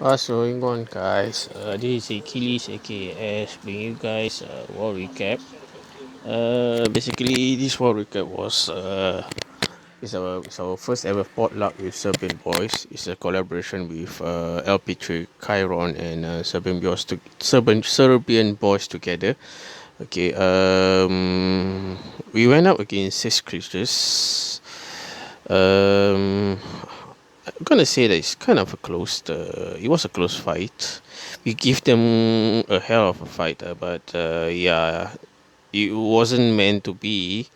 What's going on, guys? This is Achilles, aka bringing you guys a war recap. Basically, this war recap is our first ever potluck with Serbian Boys. It's a collaboration with LP3 Chiron and Serbian Boys together. Okay, we went up against six creatures. Um, I'm gonna say that it's kind of a close. It was a close fight. We give them a hell of a fight, but yeah, it wasn't meant to be.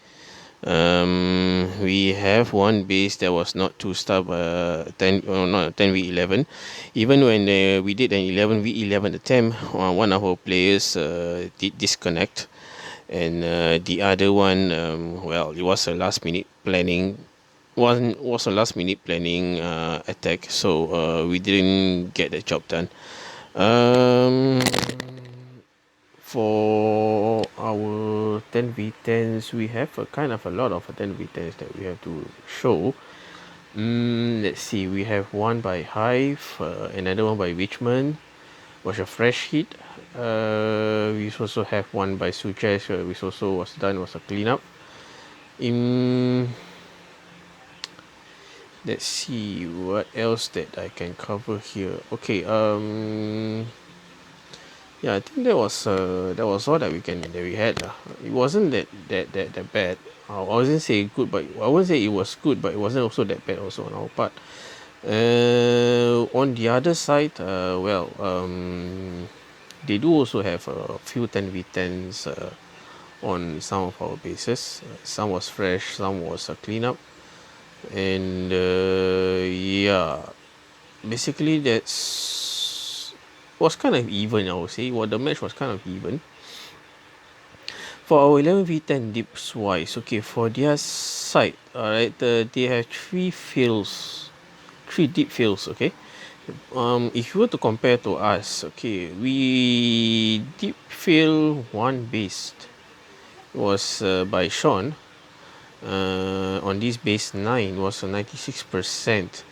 We have one base that was not two star, 10, not 10v11. Even when we did an 11v11 attempt, one of our players did disconnect, and the other one, well, it was a last minute planning was a last minute planning attack, so we didn't get the job done. Um, for our 10v10s, we have a kind of a lot of 10v10s that we have to show. Let's see, we have one by Hive, another one by Richmond, was a fresh hit. We also have one by Suches, which also was a cleanup. In Let's see what else that I can cover here. Okay, yeah, I think that was all that we had lah. It wasn't that bad. I wasn't say good, but I wouldn't say it was good, but it wasn't also that bad also on our part. On the other side, they do also have a few 10v10s on some of our bases. Some was fresh, some was a cleanup, and yeah, basically that's was kind of even, I would say. Well, the match was kind of even. For our 11v10 dips wise, okay, for their side, alright, they have three deep fails, okay. If you were to compare to us, okay, we deep fail one based was by Sean. On this base 9 was a 96%.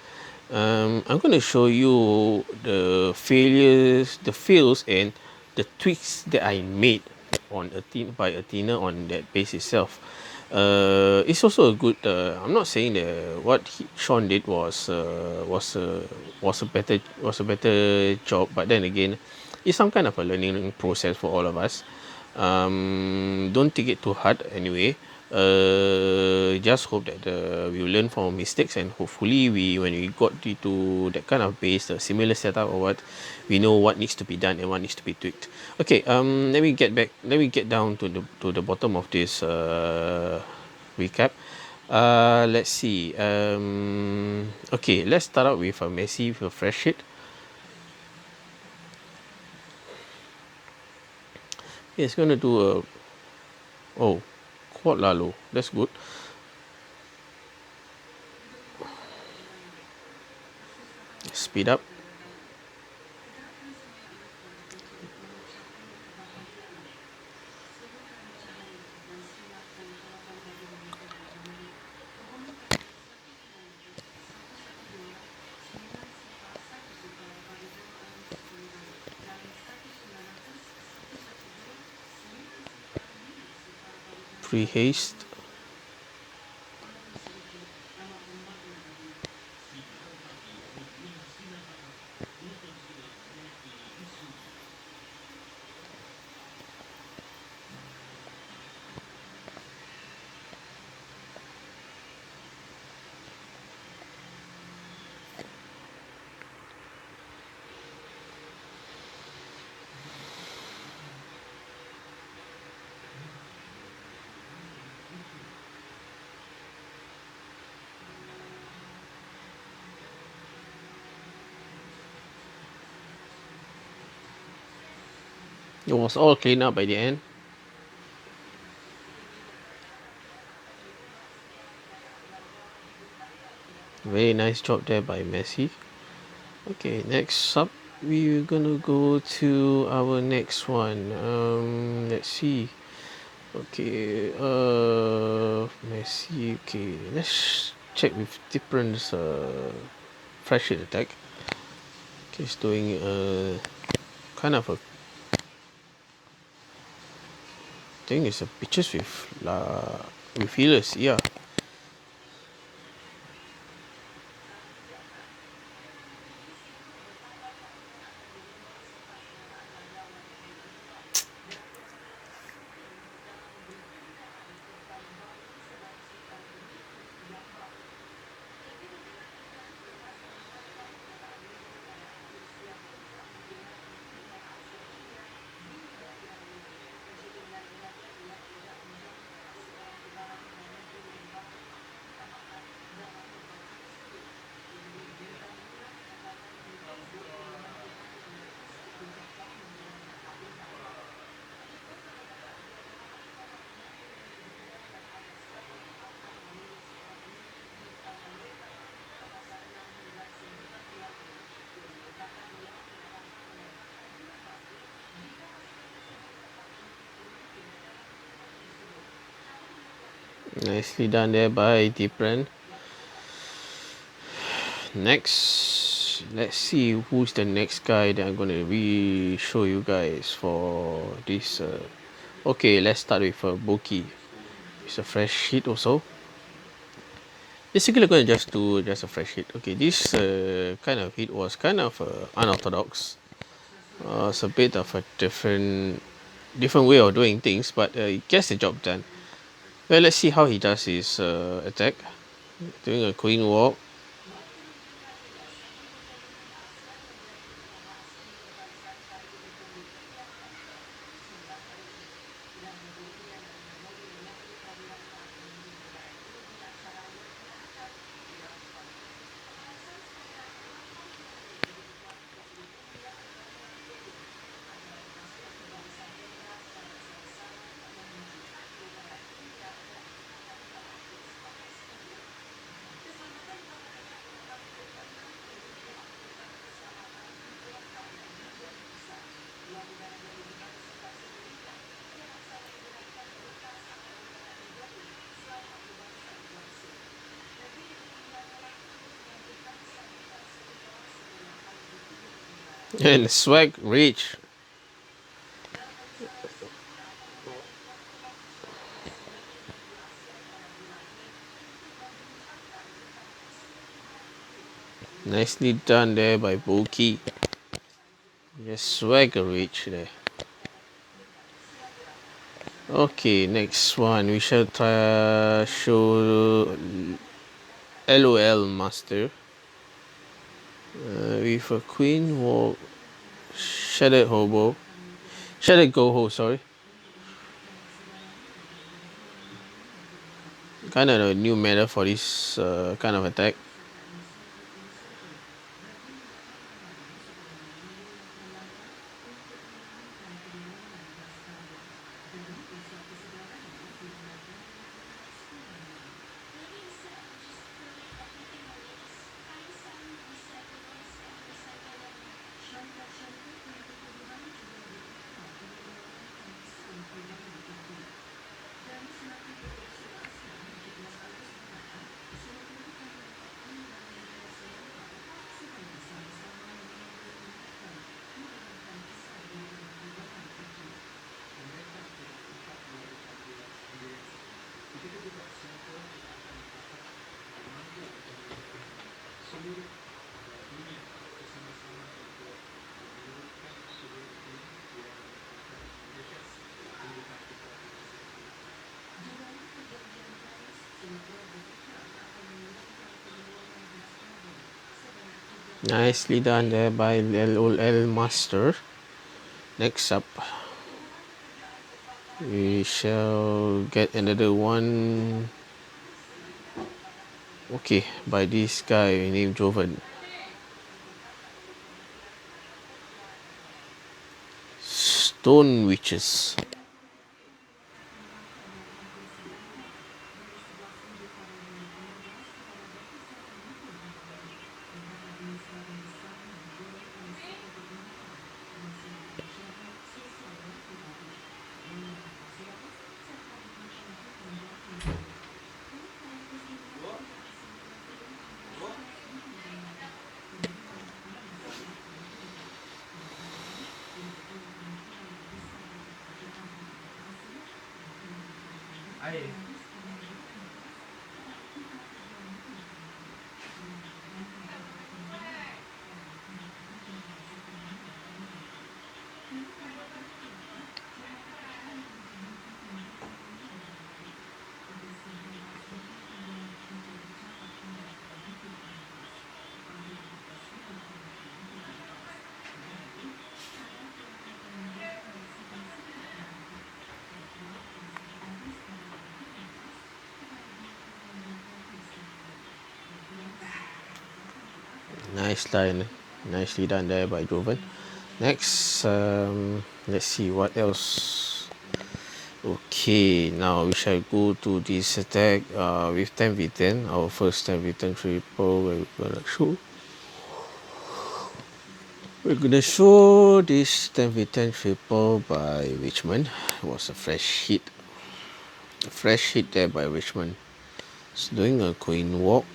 I'm going to show you the fails, and the tweaks that I made on by Athena on that base itself. It's also a good. I'm not saying that Sean did was a better job, but then again, it's some kind of a learning process for all of us. Don't take it too hard anyway. Just hope that we will learn from our mistakes, and hopefully when we got into that kind of base, a similar setup or what, we know what needs to be done and what needs to be tweaked. Okay, let me get down to the bottom of this recap. Let's see. Okay, let's start out with a Messi with a fresh hit. It's gonna do a quad Lalo. That's good. Speed up. Free haste. It was all cleaned up by the end. Very nice job there by Messi. Okay, next up we're gonna go to our next one. Let's see. Okay, Messi. Okay, let's check with different fresh hit attack. He's doing a kind of a thing. It's a pictures with healers. Yeah. Nicely done there by Deepren. Next, let's see who's the next guy that I'm gonna show you guys for this. Okay, let's start with Boki. It's a fresh hit also. Basically, I'm gonna just do just a fresh hit. Okay, this kind of hit was kind of unorthodox. It's a bit of a different way of doing things, but it gets the job done. Well, let's see how he does his attack. Doing a queen walk. And swag reach. Nicely done there by Boki. Yes, swagger reach there. Okay, next one we shall try show LOL master with a queen walk, shattered hobo, shattered goho. Sorry, kind of a new meta for this kind of attack. Nicely done there by LOL master. Next up, we shall get another one. Okay, by this guy named Joven. Stone Witches. Nice line, nicely done there by Joven. Next, let's see what else. Okay, now we shall go to this attack with 10v10, our first 10v10 triple where we're gonna show this 10v10 triple by Richmond. It was a fresh hit. A fresh hit there by Richmond. It's doing a queen walk.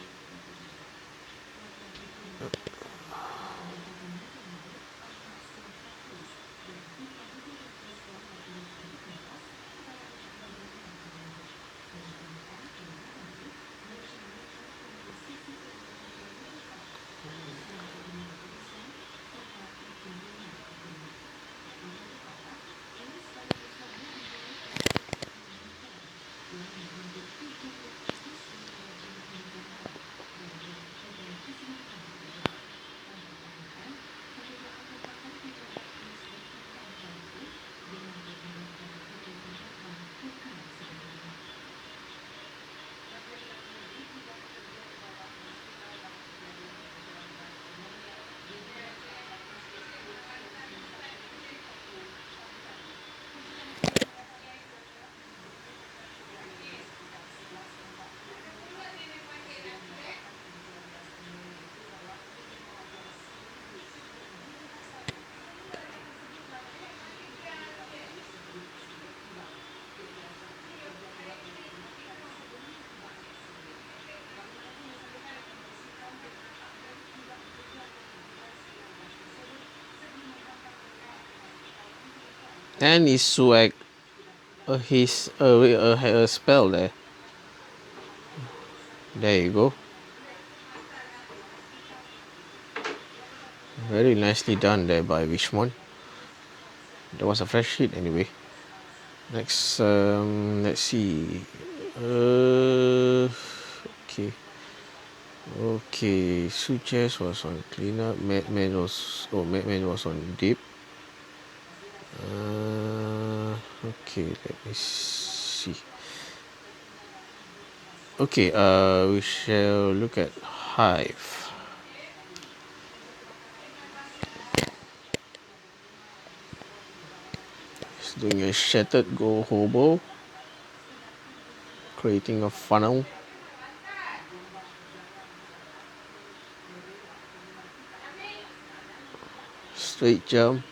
And he swag a spell there. There you go. Very nicely done there by Richmond. That was a fresh hit anyway. Next, let's see. Okay. Okay, Suches was on cleanup. Madman was on deep. Okay, let me see. Okay, we shall look at Hive. It's doing a shattered gold hobo, creating a funnel. Straight jump.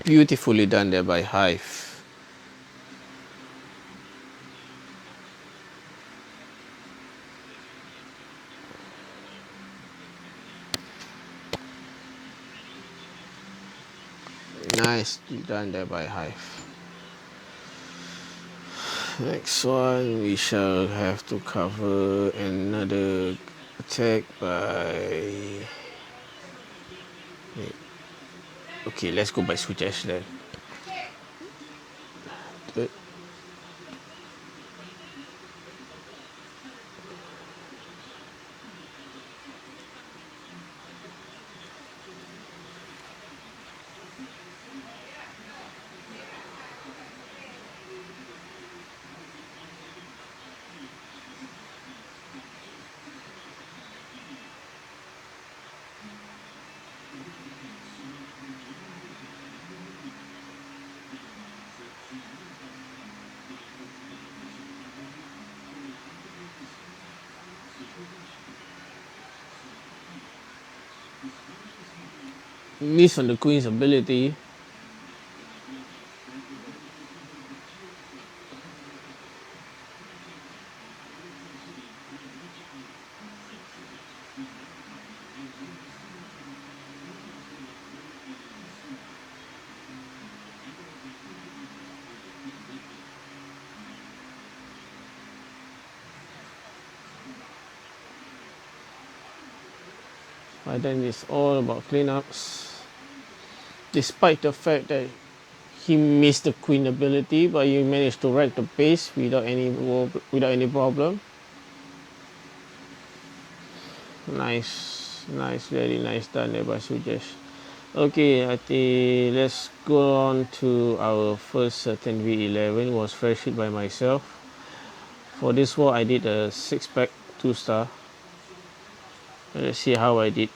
Beautifully done there by Hive. Nicely done there by Hive. Next one, we shall have to cover another attack by... Okay, let's go by Sujesh then. miss on the queen's ability. But then it's all about cleanups. Despite the fact that he missed the queen ability, but he managed to wreck the pace without any problem. Nice, very nice done there by Sujesh. Okay, I think let's go on to our first 10v11. It was fresh hit by myself. For this war, I did a 6-pack 2-star. Let's see how I did.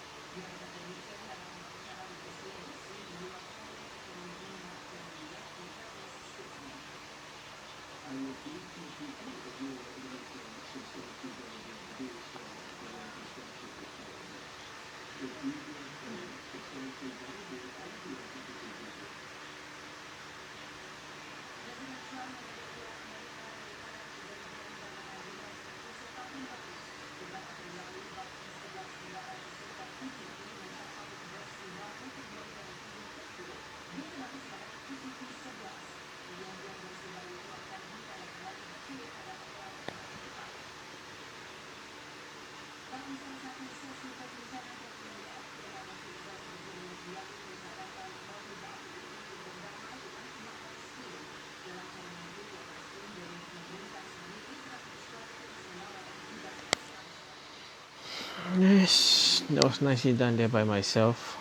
Yes, that was nicely done there by myself.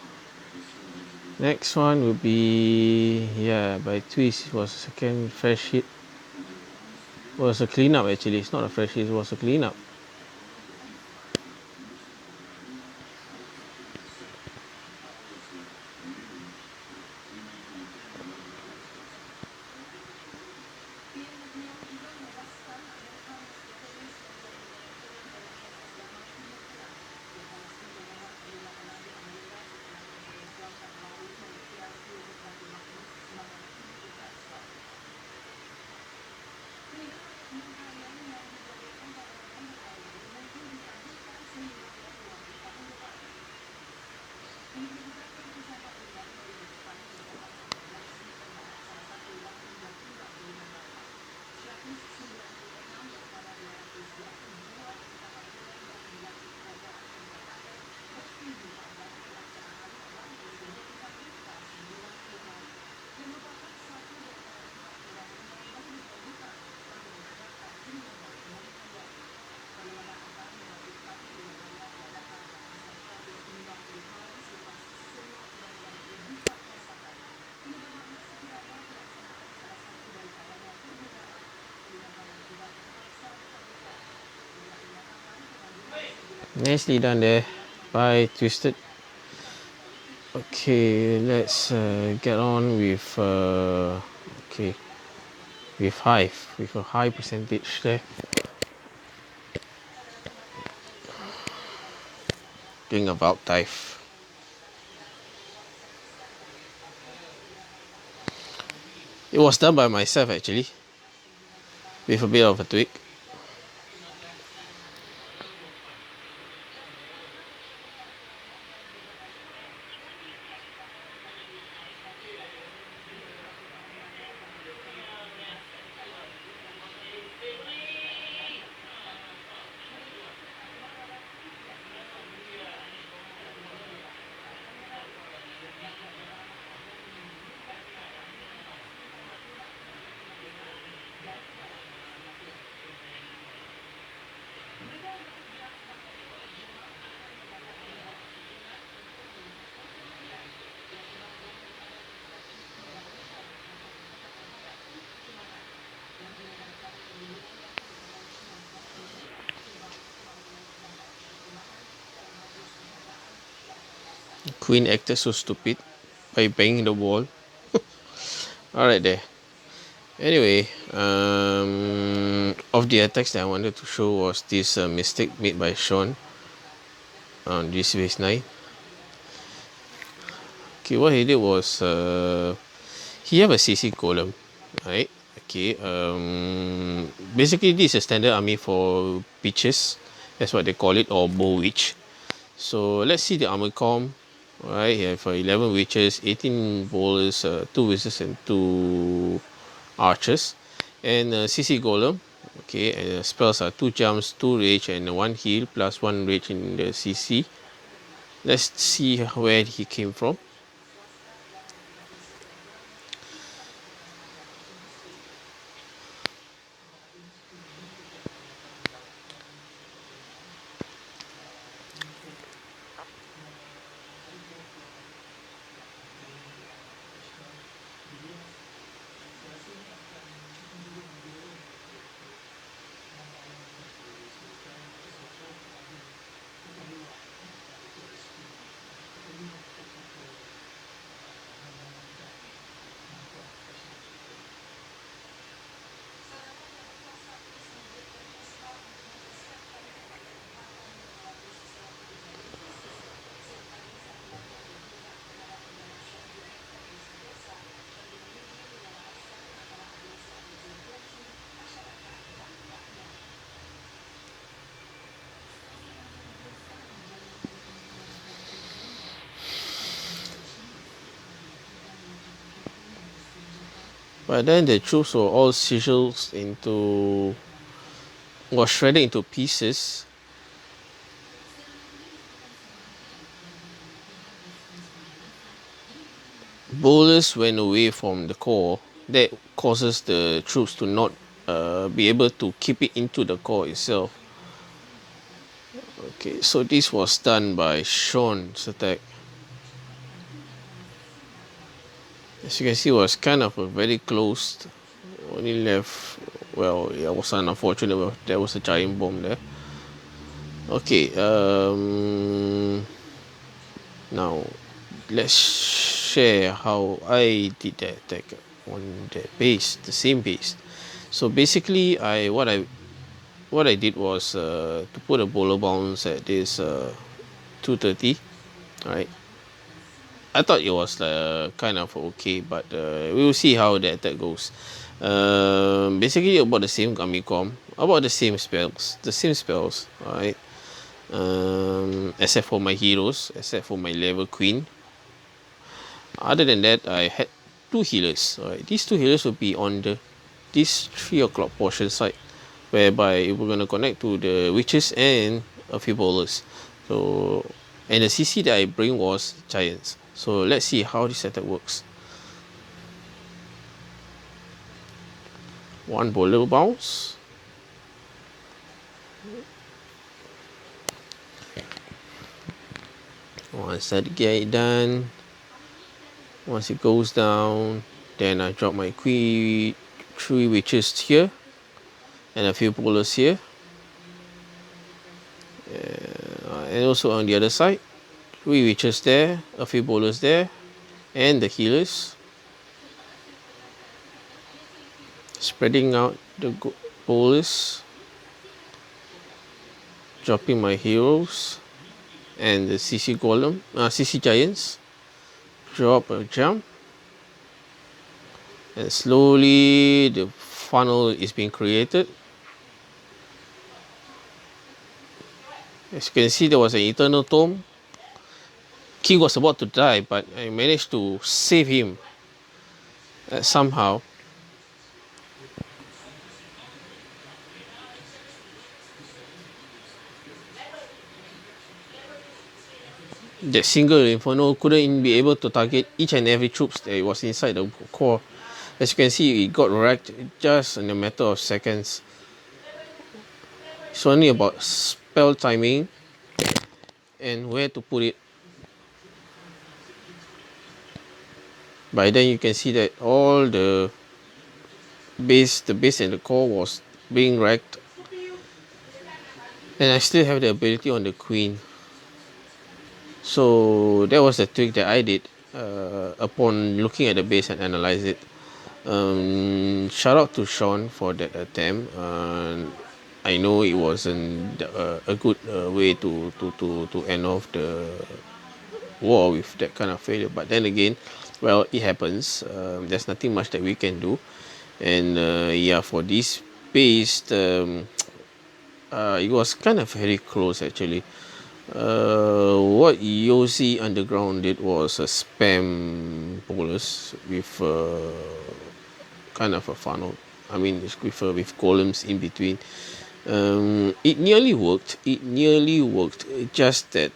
Next one would be, yeah, by Twist. It was a second fresh hit. It was a cleanup actually. It's not a fresh hit, it was a cleanup. Nicely done there by Twisted. Okay, let's get on with with Hive with a high percentage there. Doing about dive. It was done by myself actually, with a bit of a tweak. Queen acted so stupid by banging the wall. Alright there. Anyway, of the attacks that I wanted to show was this mistake made by Sean on this base 9. Okay, what he did was he have a CC column, right? Okay, basically this is a standard army for witches, that's what they call it, or bow witch. So let's see the armor com. Right, you have 11 witches, 18 bowlers, 2 wizards, and 2 archers, and CC golem. Okay, and spells are 2 jumps, 2 rage, and 1 heal plus 1 rage in the CC. Let's see where he came from. But then the troops were all sizzled into, was shredded into pieces. Bowlers went away from the core. That causes the troops to not be able to keep it into the core itself. Okay, so this was done by Sean's attack. As you can see, it was kind of a very closed. Only left, well, yeah, it was unfortunate. Well, there was a giant bomb there. Okay, now let's share how I did that attack on the base, the same base. So basically, what I did was to put a bowler bounce at this 230, right? I thought it was kind of okay, but we will see how the attack goes. Basically about the same Gamicom, about the same spells, right? Except for my heroes, except for my level queen. Other than that, I had 2 healers. Right? These 2 healers will be on this 3 o'clock portion side, whereby we're gonna connect to the witches and a few bowlers. So, and the CC that I bring was giants. So let's see how this setup works. 1 bowler bounce. Once that get done, once it goes down, then I drop my 3 witches here and a few bowlers here, and also on the other side, 3 witches there, a few bowlers there, and the healers. Spreading out the bowlers, dropping my heroes and the CC golem, CC giants. Drop a jump, and slowly the funnel is being created. As you can see, there was an eternal tome. King was about to die, but I managed to save him somehow. The single inferno couldn't be able to target each and every troops that was inside the core. As you can see, it got wrecked just in a matter of seconds. It's only about spell timing and where to put it. By then you can see that all the base and the core was being wrecked. And I still have the ability on the queen. So that was the trick that I did upon looking at the base and analyze it. Shout out to Sean for that attempt. I know it wasn't a good way to end off the war with that kind of failure. But then again, well, it happens. There's nothing much that we can do. And yeah, for this paste, it was kind of very close actually. What Yossi Underground did was a spam bowlers with kind of a funnel. I mean, it's with columns in between. It nearly worked. It nearly worked. Just that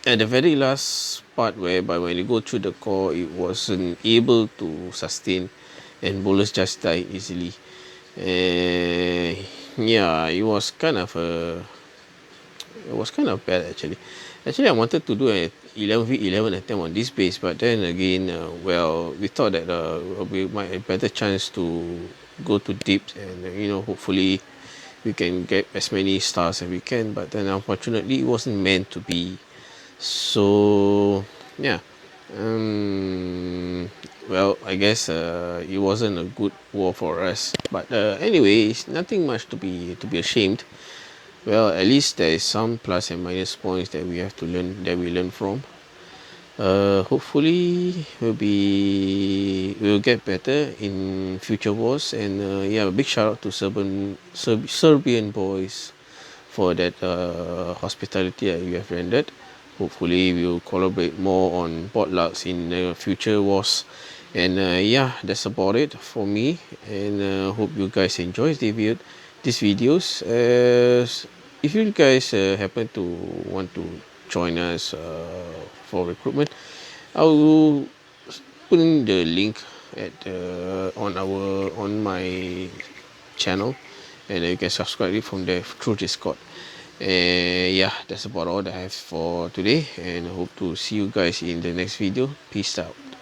at the very last part, whereby when you go through the core, it wasn't able to sustain, and bowlers just died easily. Yeah, it was kind of bad actually. Actually, I wanted to do a 11v11 attempt on this base, but then again, well, we thought that we might have better chance to go to deep, and hopefully we can get as many stars as we can. But then unfortunately, it wasn't meant to be. So yeah, well, I guess it wasn't a good war for us. But anyway, it's nothing much to be ashamed. Well, at least there is some plus and minus points that we learn from. Hopefully we'll get better in future wars. And yeah, a big shout out to Serbian Boys for that hospitality that you have rendered. Hopefully we'll collaborate more on potlucks in future wars. And yeah, that's about it for me. And hope you guys enjoy these videos. If you guys happen to want to join us for recruitment, I will put in the link at on my channel, and you can subscribe it from there through Discord. And yeah, that's about all that I have for today, and I hope to see you guys in the next video. Peace out.